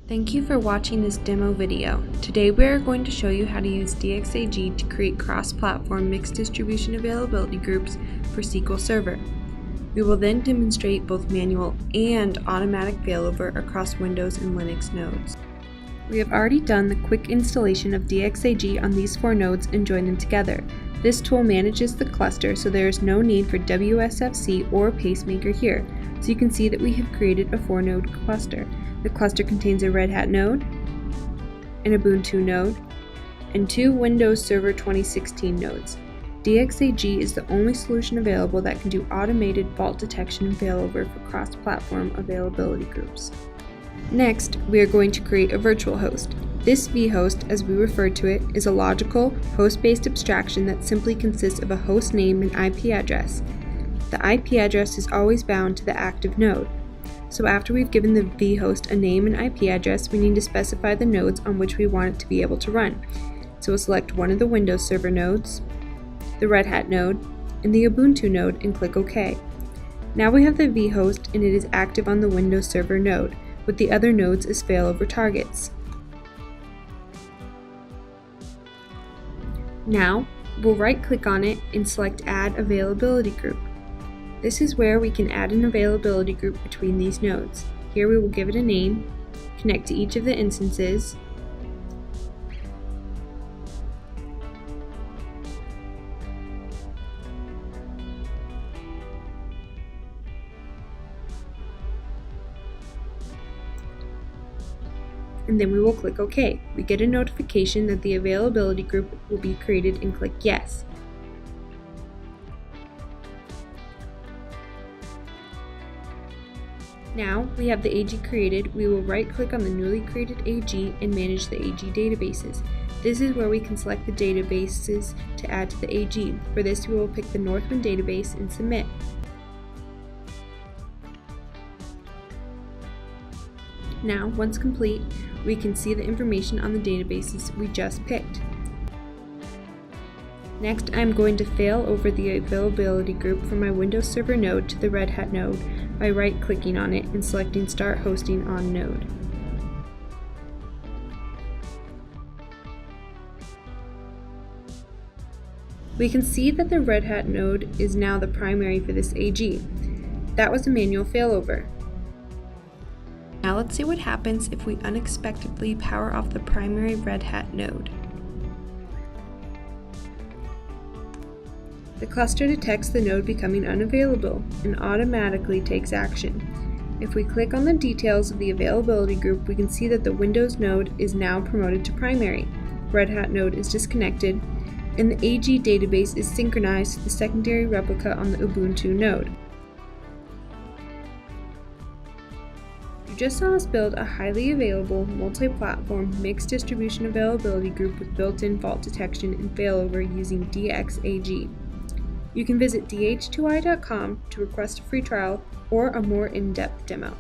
Thank you for watching this demo video. Today we are going to show you how to use DxAG to create cross-platform mixed distribution availability groups for SQL Server. We will then demonstrate both manual and automatic failover across Windows and Linux nodes. We have already done the quick installation of DxAG on these 4 nodes and joined them together. This tool manages the cluster, so there is no need for WSFC or pacemaker here. So you can see that we have created a 4-node cluster. The cluster contains a Red Hat node, an Ubuntu node, and 2 Windows Server 2016 nodes. DxAG is the only solution available that can do automated fault detection and failover for cross-platform availability groups. Next, we are going to create a virtual host. This vhost, as we refer to it, is a logical, host-based abstraction that simply consists of a host name and IP address. The IP address is always bound to the active node. So after we've given the vhost a name and IP address, we need to specify the nodes on which we want it to be able to run. So we'll select one of the Windows Server nodes, the Red Hat node, and the Ubuntu node and click OK. Now we have the vhost and it is active on the Windows Server node, with the other nodes as failover targets. Now, we'll right-click on it and select Add Availability Group. This is where we can add an availability group between these nodes. Here we will give it a name, connect to each of the instances, and then we will click OK. We get a notification that the availability group will be created and click Yes. Now we have the AG created, we will right-click on the newly created AG and manage the AG databases. This is where we can select the databases to add to the AG. For this, we will pick the Northwind database and submit. Now, once complete, we can see the information on the databases we just picked. Next, I'm going to fail over the availability group from my Windows Server node to the Red Hat node by right-clicking on it and selecting Start Hosting on Node. We can see that the Red Hat node is now the primary for this AG. That was a manual failover. Now let's see what happens if we unexpectedly power off the primary Red Hat node. The cluster detects the node becoming unavailable and automatically takes action. If we click on the details of the availability group, we can see that the Windows node is now promoted to primary, Red Hat node is disconnected, and the AG database is synchronized to the secondary replica on the Ubuntu node. You just saw us build a highly available, multi-platform, mixed distribution availability group with built-in fault detection and failover using DxAG. You can visit dh2i.com to request a free trial or a more in-depth demo.